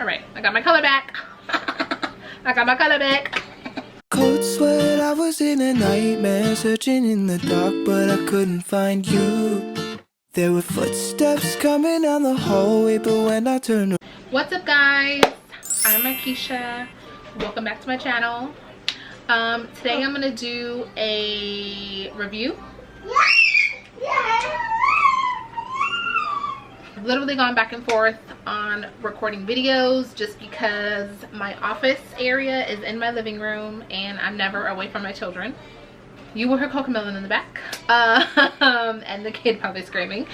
All right, I got my color back. I got my color back. Cold sweat, I was in a nightmare, searching in the dark, but I couldn't find you. There were footsteps coming down the hallway, but when I turned around... What's up, guys? I'm Mikkeyslayem. Welcome back to my channel. Today I'm gonna do a review. I've literally gone back and forth on recording videos just because my office area is in my living room and I'm never away from my children. You will hear Cocomelon in the back, and the kid probably screaming.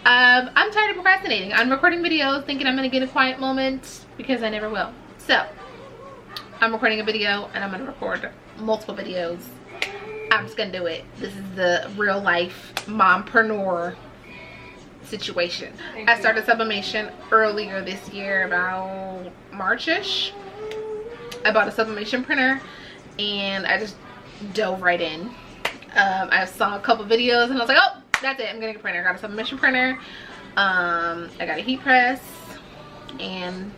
I'm tired of procrastinating. I'm recording videos thinking I'm gonna get a quiet moment because I never will. So I'm recording a video and I'm gonna record multiple videos. I'm just gonna do it. This is the real life mompreneur situation. I started Sublimation earlier this year, about March-ish. I bought a Sublimation printer and I just dove right in. I saw a couple videos and I was like, oh, that's it, I'm getting a printer. I got a Sublimation printer. I got a heat press, and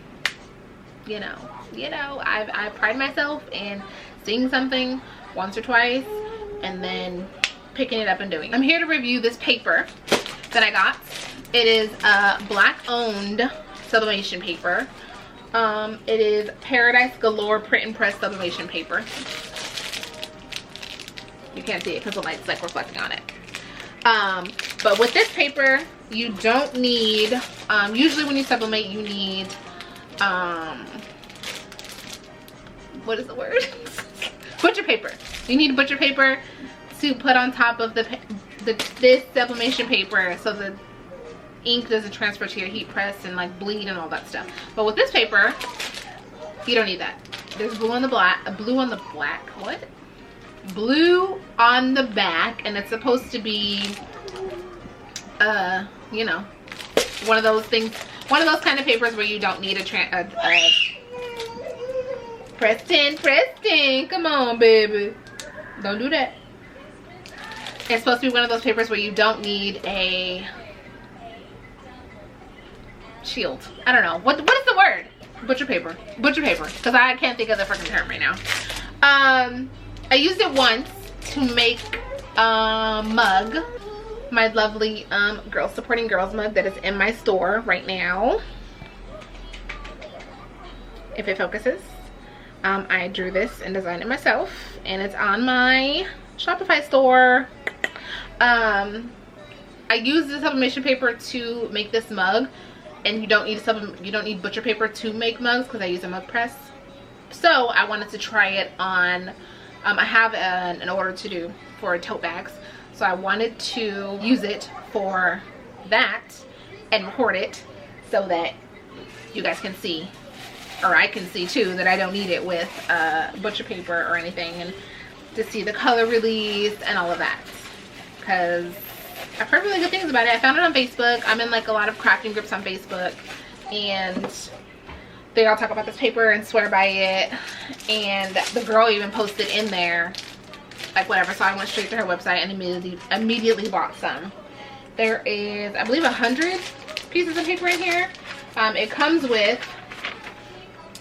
you know, I pride myself in seeing something once or twice and then picking it up and doing it. I'm here to review this paper that I got. It is black owned Sublimation paper. It is Paradies Galore print and press Sublimation paper. You can't see it because the light's like reflecting on it. But with this paper, you don't need, usually when you sublimate, you need, what is the word? Butcher paper. You need butcher paper to put on top of this sublimation paper so the ink doesn't transfer to your heat press and like bleed and all that stuff. But with this paper, you don't need that. There's blue on the black, blue on the black, what? Blue on the back, and it's supposed to be you know, one of those things, one of those kind of papers where you don't need Preston, come on baby, don't do that. It's supposed to be one of those papers where you don't need a shield. I don't know what is the word. Butcher paper, because I can't think of the freaking term right now. I used it once to make a mug, my lovely Girls Supporting Girls mug that is in my store right now. If it focuses. I drew this and designed it myself, and it's on my Shopify store. I used the sublimation paper to make this mug, and you don't need butcher paper to make mugs because I use a mug press. So I wanted to try it on. I have an order to do for tote bags, so I wanted to use it for that and record it so that you guys can see, or I can see too, that I don't need it with butcher paper or anything, and to see the color release and all of that, because I've heard really good things about it. I found it on Facebook. I'm in like a lot of crafting groups on Facebook, and they all talk about this paper and swear by it, and the girl even posted in there like whatever, so I went straight to her website and immediately bought some. There is, I believe, 100 pieces of paper in here. It comes with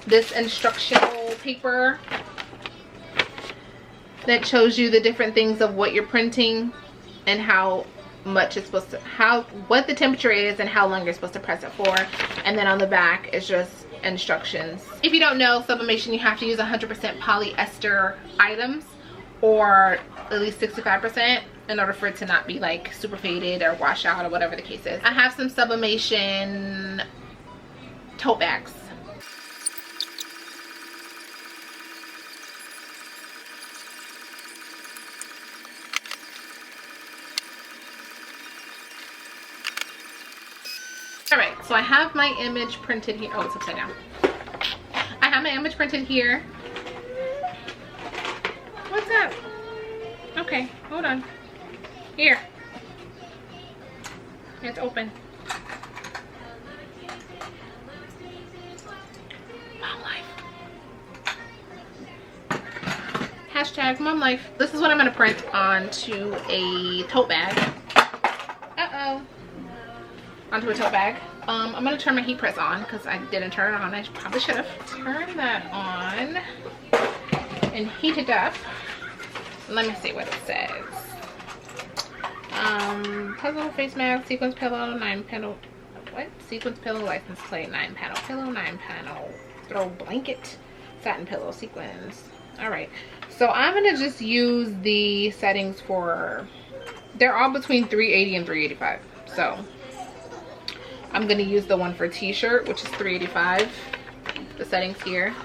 this instructional paper that shows you the different things of what you're printing and how much it's supposed to, what the temperature is and how long you're supposed to press it for. And then on the back is just instructions. If you don't know, sublimation, you have to use 100% polyester items, or at least 65%, in order for it to not be like super faded or wash out or whatever the case is. I have some sublimation tote bags. Alright, so I have my image printed here. Oh, it's upside down. I have my image printed here. What's up? Okay, hold on. Here. It's open. Mom life. Hashtag mom life. This is what I'm going to print onto a tote bag. Uh-oh. Onto a tote bag. I'm gonna turn my heat press on because I didn't turn it on. I probably should have. Turn that on and heat it up. Let me see what it says. Puzzle face mask, sequence pillow, 9-panel. What? Sequence pillow, license plate, 9-panel pillow, 9-panel throw blanket, satin pillow, sequence. All right. So I'm gonna just use the settings for. They're all between 380 and 385. So I'm gonna use the one for t-shirt, which is 385. The settings here,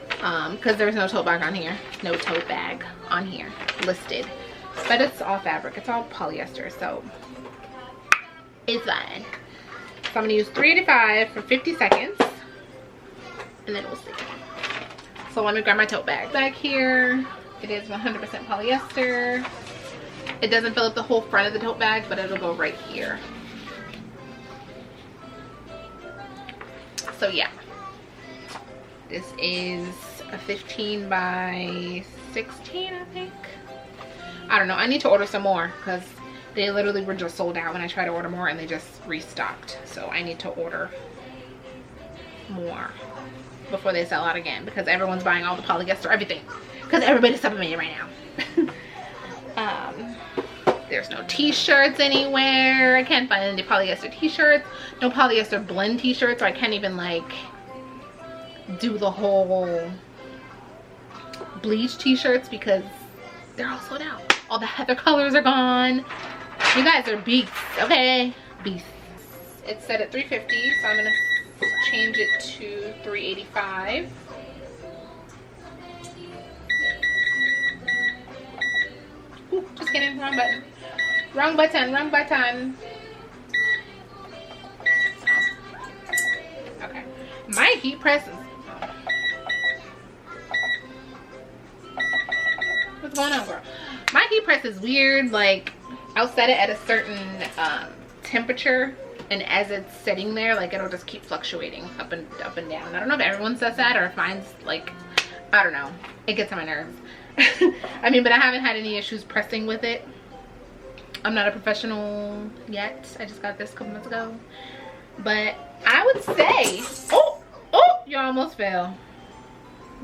because there's no tote bag on here. No tote bag on here listed, but it's all fabric. It's all polyester, so it's fine. So I'm gonna use 385 for 50 seconds, and then we'll see. So let me grab my tote bag. Back here, it is 100% polyester. It doesn't fill up the whole front of the tote bag, but it'll go right here. So yeah, this is a 15 by 16, I think. I don't know. I need to order some more because they literally were just sold out when I tried to order more, and they just restocked. So I need to order more before they sell out again, because everyone's buying all the polyester, everything, because everybody's sublimating right now. There's no t-shirts anywhere. I can't find any polyester t-shirts. No polyester blend t-shirts, so I can't even like do the whole bleach t-shirts because they're all sold out. All the heather colors are gone. You guys are beasts, okay? Beasts. It's set at 350, so I'm gonna change it to 385. Ooh, just kidding, wrong button. Wrong button, wrong button. Oh. Okay. My heat press is... What's going on, girl? My heat press is weird. Like, I'll set it at a certain temperature, and as it's sitting there, like, it'll just keep fluctuating up and down. I don't know if everyone says that or if mine's like, I don't know. It gets on my nerves. I mean, but I haven't had any issues pressing with it. I'm not a professional yet. I just got this a couple months ago. But I would say, oh, you almost fell.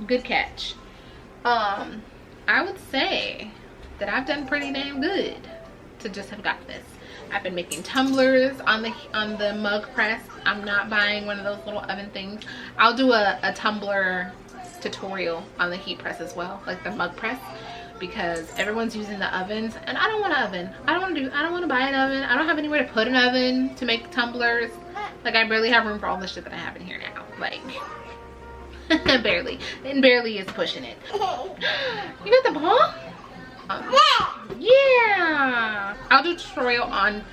Good catch. I would say that I've done pretty damn good to just have got this. I've been making tumblers on the mug press. I'm not buying one of those little oven things. I'll do a tumbler tutorial on the heat press as well, like the mug press, because everyone's using the ovens and I don't want an oven. I don't want to buy an oven. I don't have anywhere to put an oven to make tumblers. Like, I barely have room for all the shit that I have in here now. Like, barely. And barely is pushing it. You got the ball? Yeah. I'll do a tutorial on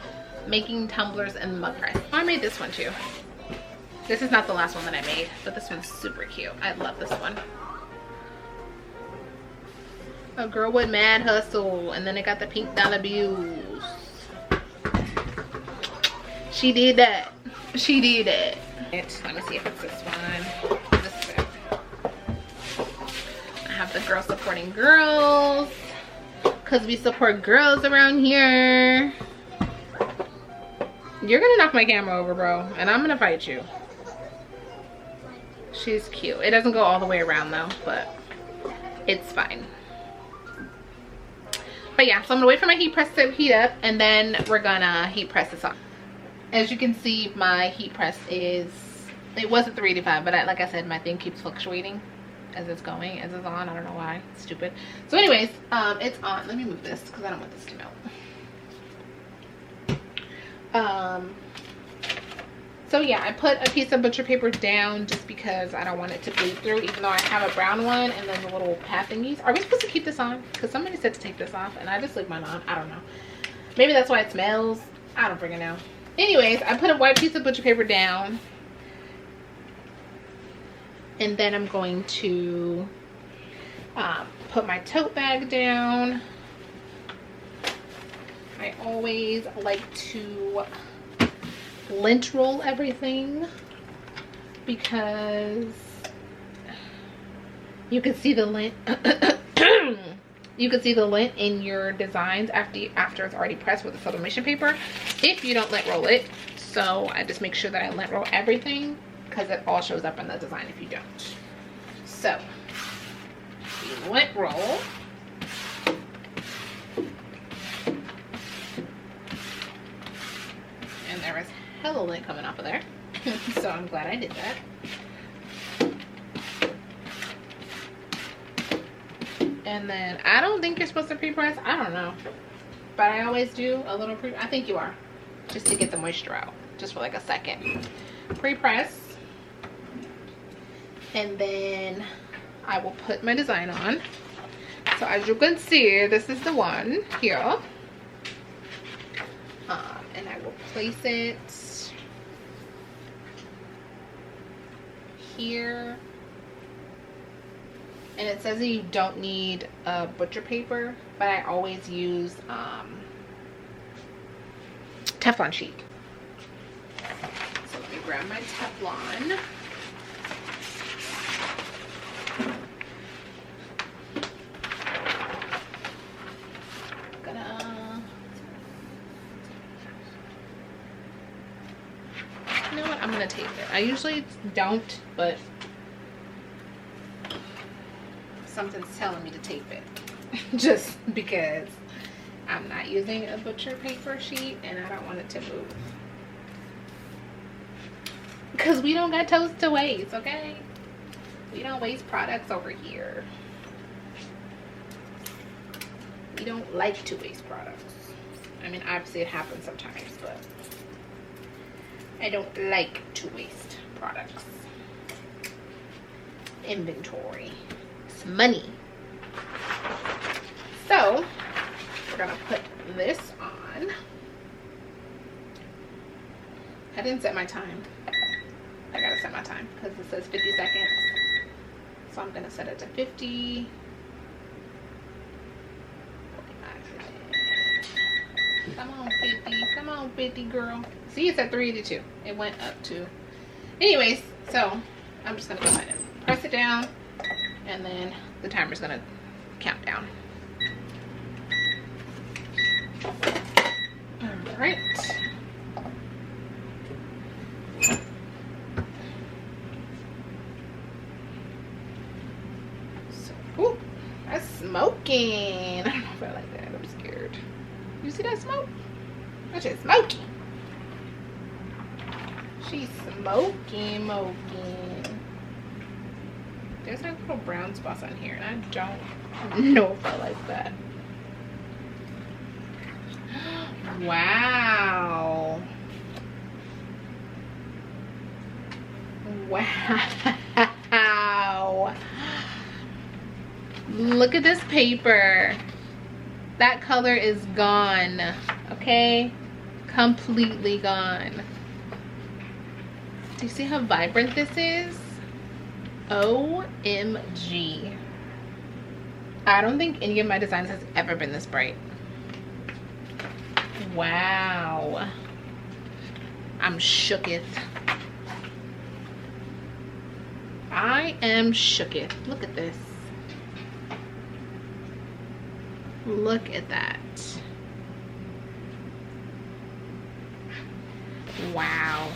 making tumblers and the mug press. Oh, I made this one too. This is not the last one that I made, but this one's super cute. I love this one. A girl with mad hustle, and then it got the pink dollar bills. She did that. She did it. Let me see if it's this one. This is it. I have the girls supporting girls, because we support girls around here. You're gonna knock my camera over, bro, and I'm gonna fight you. She's cute. It doesn't go all the way around though, but it's fine. But yeah, so I'm gonna wait for my heat press to heat up, and then we're gonna heat press this on. As you can see, my heat press is, it was at 385, but like I said, my thing keeps fluctuating as it's going, as it's on. I don't know why. It's stupid. So anyways, it's on. Let me move this because I don't want this to melt. So yeah, I put a piece of butcher paper down just because I don't want it to bleed through, even though I have a brown one and then the little pad thingies. Are we supposed to keep this on? Because somebody said to take this off and I just leave mine on. I don't know. Maybe that's why it smells. I don't freaking know. Anyways, I put a white piece of butcher paper down. And then I'm going to put my tote bag down. I always like to lint roll everything because you can see the lint. You can see the lint in your designs after it's already pressed with the sublimation paper if you don't lint roll it. So I just make sure that I lint roll everything because it all shows up in the design if you don't. So you lint roll. And there was hella lint coming off of there. So I'm glad I did that. And then I don't think you're supposed to pre-press. I don't know. But I always do a little I think you are. Just to get the moisture out. Just for like a second. Pre-press. And then I will put my design on. So as you can see, this is the one here. And I will place it here. And it says that you don't need a butcher paper, but I always use Teflon sheet. So let me grab my Teflon. You know what? I'm gonna tape it. I usually don't, but something's telling me to tape it. Just because I'm not using a butcher paper sheet and I don't want it to move. Because we don't got toast to waste, okay? We don't waste products over here. We don't like to waste products. I mean, obviously it happens sometimes, but I don't like to waste products. Inventory. It's money. So, we're gonna put this on. I didn't set my time. I gotta set my time because it says 50 seconds. So I'm gonna set it to 50. Come on, 50. Come on, 50, girl. See, it's at 382. It went up to. Anyways, so I'm just gonna go ahead and press it down, and then the timer's gonna count down. All right. So, ooh, that's smoking. I don't know if I like that. I'm scared. You see that smoke? That's just smoky. She's smoking. There's like little brown spots on here, and I don't know if I like that. Wow. Wow. Look at this paper. That color is gone, okay? Completely gone. Do you see how vibrant this is? OMG. I don't think any of my designs has ever been this bright. Wow. I'm shooketh. I am shooketh. Look at this. Look at that. Wow.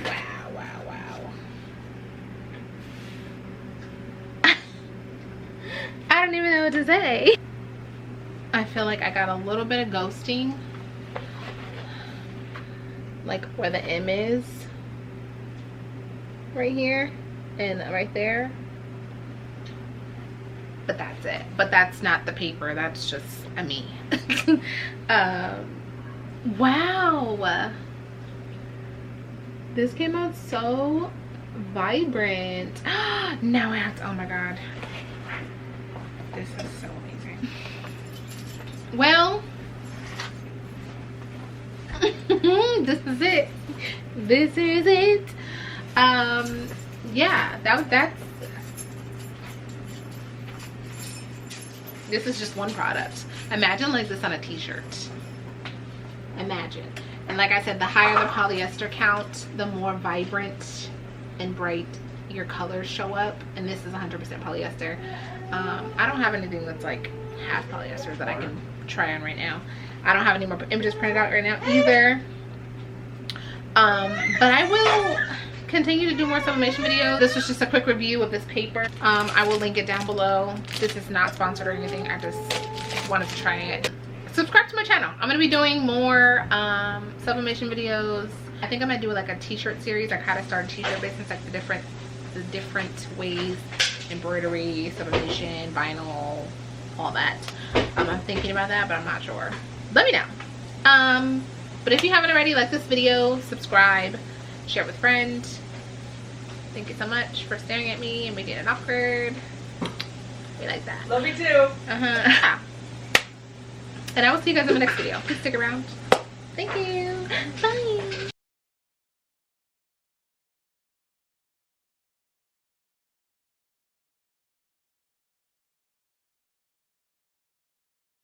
Wow, wow, wow. I don't even know what to say. I feel like I got a little bit of ghosting. Like where the M is. Right here and right there, but that's it. But that's not the paper, that's just a me. Wow, this came out so vibrant. Now I have to, oh my god, this is so amazing. Well, this is it. This is it. Yeah, that's this is just one product. Imagine like this on a t-shirt. Imagine. And like I said, the higher the polyester count, the more vibrant and bright your colors show up. And this is 100% polyester. I don't have anything that's like half polyester that I can try on right now. I don't have any more images printed out right now either. But I will continue to do more sublimation videos. This was just a quick review of this paper. I will link it down below. This is not sponsored or anything. I just wanted to try it. Subscribe to my channel. I'm gonna be doing more sublimation videos. I think I might do like a t-shirt series. I kind of started t-shirt business, like the different ways, embroidery, sublimation, vinyl, all that. I'm thinking about that, but I'm not sure. Let me know. But if you haven't already, like this video, subscribe, share it with friends. Thank you so much for staring at me and making it awkward. We like that. Love you too. And I will see you guys in the next video. Please stick around. Thank you. Bye.